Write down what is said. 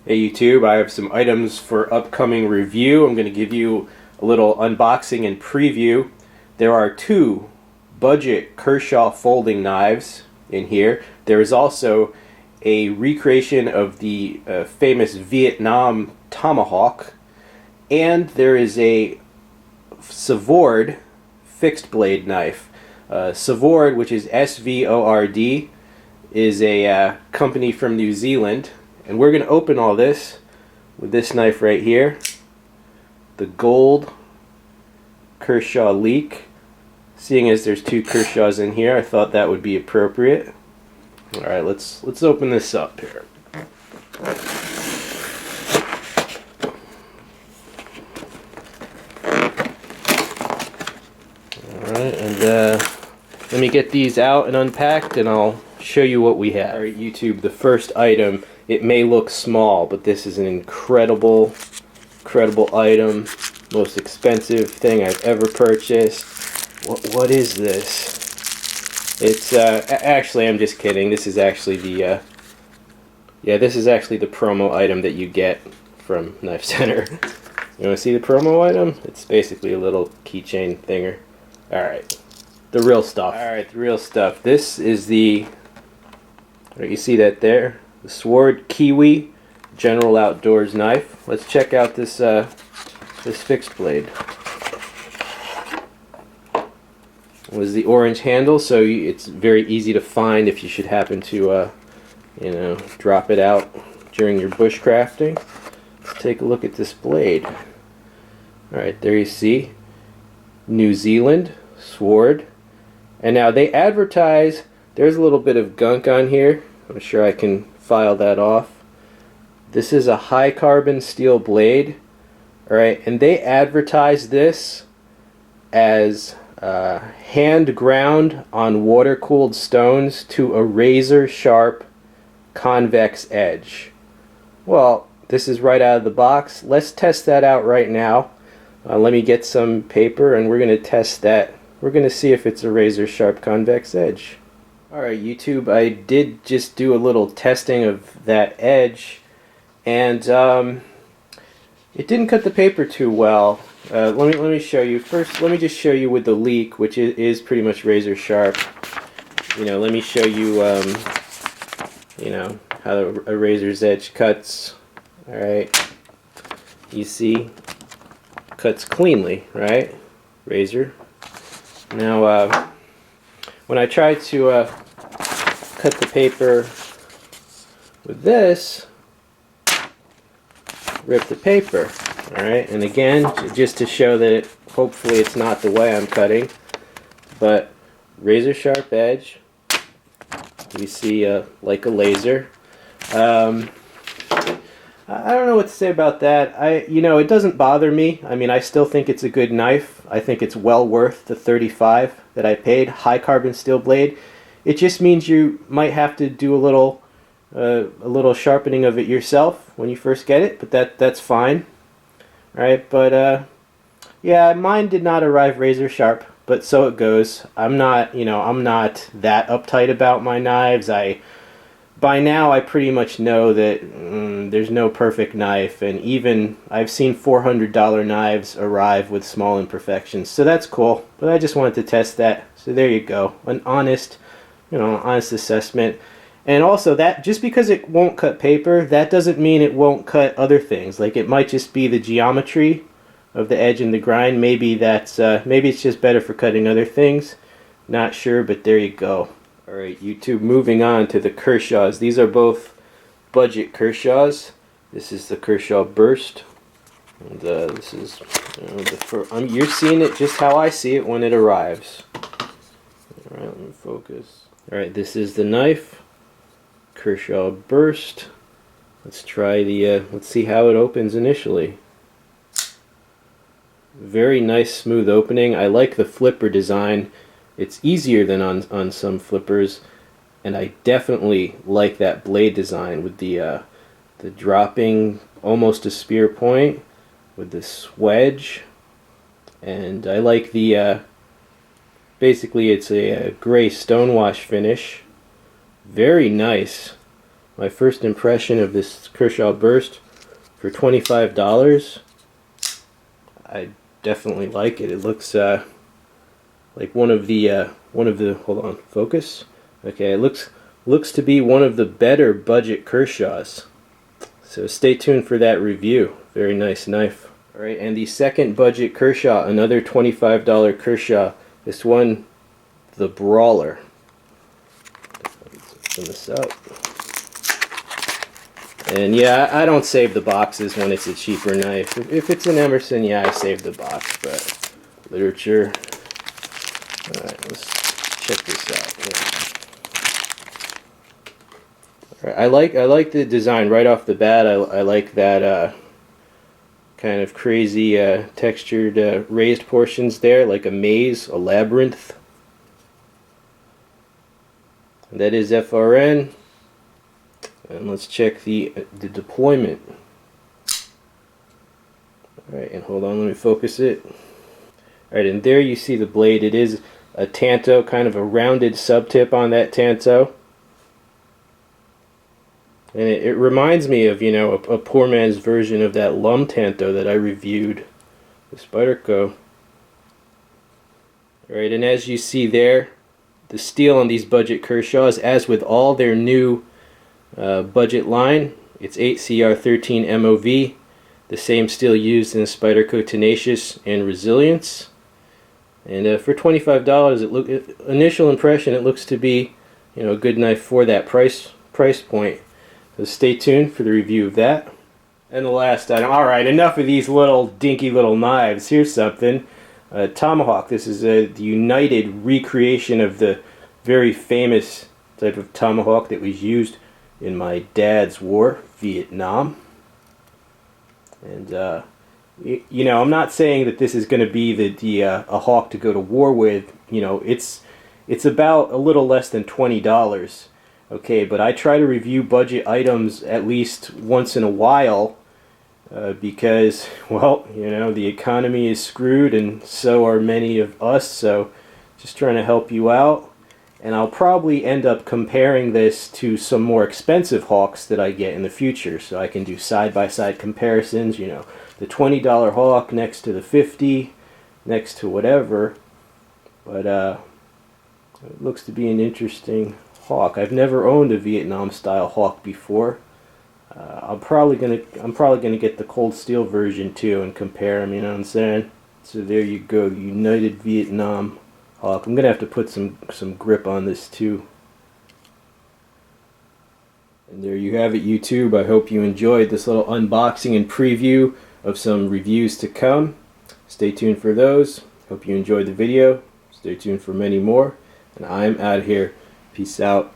Hey YouTube, I have some items for upcoming review. I'm going to give you a little unboxing and preview. There are two budget Kershaw folding knives in here. There is also a recreation of the famous Vietnam Tomahawk, and there is a Svord fixed blade knife. Svord, which is S-V-O-R-D, is a company from New Zealand. And we're going to open all this with this knife right here, the gold Kershaw leak. Seeing as there's two Kershaws in here, I thought that would be appropriate. All right, let's open this up here. All right, and let me get these out and unpacked, and I'll show you what we have. All right, YouTube, the first item. It may look small, but this is an incredible item. Most expensive thing I've ever purchased. What is this? It's actually, I'm just kidding. This is actually the this is actually the promo item that you get from Knife Center. You want to see the promo item? It's basically a little keychain thinger. All right, the real stuff. All right, the real stuff. This is the. You see that there? The Svord Kiwi General Outdoors knife. Let's check out this this fixed blade. It was the orange handle, so it's very easy to find if you should happen to drop it out during your bushcrafting. Let's take a look at this blade. All right, there you see New Zealand Svord, and now they advertise. There's a little bit of gunk on here. I'm sure I can file that off. This is a high carbon steel blade. Alright, and they advertise this as hand ground on water cooled stones to a razor sharp convex edge. Well, this is right out of the box. Let's test that out right now. Let me get some paper and we're going to test that. We're going to see if it's a razor sharp convex edge. Alright YouTube, I did just do a little testing of that edge, and it didn't cut the paper too well. Let me show you. First, let me just show you with the leak, which is pretty much razor sharp. Let me show you how a razor's edge cuts. Alright, you see, cuts cleanly, right? Razor. Now when I try to cut the paper with this, rip the paper. Alright, and again, just to show that hopefully it's not the way I'm cutting, but razor sharp edge, you see like a laser. I don't know what to say about that. It doesn't bother me. I mean, I still think it's a good knife. I think it's well worth the $35 that I paid. High carbon steel blade. It just means you might have to do a little sharpening of it yourself when you first get it, but that's fine. All right, but yeah, mine did not arrive razor sharp, but so it goes. I'm not that uptight about my knives. By now I pretty much know that there's no perfect knife, and even I've seen $400 knives arrive with small imperfections, so that's cool. But I just wanted to test that, so there you go, an honest assessment. And also, that just because it won't cut paper, that doesn't mean it won't cut other things. Like, it might just be the geometry of the edge and the grind. Maybe maybe it's just better for cutting other things. Not sure, but there you go. Alright YouTube, moving on to the Kershaws. These are both budget Kershaws. This is the Kershaw Burst. And this is you're seeing it just how I see it when it arrives. Alright, let me focus. Alright, this is the knife. Kershaw Burst. Let's try let's see how it opens initially. Very nice smooth opening. I like the flipper design. It's easier than on some flippers, and I definitely like that blade design with the dropping almost a spear point with this wedge, and I like the basically it's a gray stonewash finish. Very nice my first impression of this Kershaw Burst for $25. I definitely like it. It looks like one of the hold on, focus. Okay, it looks to be one of the better budget Kershaws. So stay tuned for that review. Very nice knife. Alright, and the second budget Kershaw, another $25 Kershaw. This one, the Brawler. Let's open this up. And yeah, I don't save the boxes when it's a cheaper knife. If it's an Emerson, yeah, I save the box, but literature. Alright, let's check this out. Yeah. Alright, I like the design right off the bat. I like that kind of crazy textured raised portions there, like a maze, a labyrinth. And that is FRN. And let's check the deployment. Alright, and hold on, let me focus it. Alright, and there you see the blade. It is a tanto, kind of a rounded sub-tip on that tanto. And it reminds me of, you know, a poor man's version of that Lum Tanto that I reviewed, the Spyderco. Alright, and as you see there, the steel on these budget Kershaws, as with all their new budget line, it's 8CR13 MOV, the same steel used in the Spyderco Tenacious and Resilience. And for $25, initial impression, it looks to be, you know, a good knife for that price point. So stay tuned for the review of that. And the last item. Alright, enough of these little dinky little knives. Here's something. Tomahawk. This is the United recreation of the very famous type of tomahawk that was used in my dad's war, Vietnam. And you know, I'm not saying that this is going to be a hawk to go to war with. You know, it's about a little less than $20. Okay, but I try to review budget items at least once in a while because, well, you know, the economy is screwed and so are many of us, so just trying to help you out. And I'll probably end up comparing this to some more expensive hawks that I get in the future, so I can do side-by-side comparisons, you know, the $20 hawk next to the $50, next to whatever. But it looks to be an interesting hawk. I've never owned a Vietnam style hawk before. I'm probably gonna get the cold steel version too and compare them, you know what I'm saying? So there you go, the United Vietnam hawk. I'm gonna have to put some grip on this too. And there you have it, YouTube. I hope you enjoyed this little unboxing and preview of some reviews to come. Stay tuned for those. Hope you enjoyed the video. Stay tuned for many more. And I'm out of here. Peace out.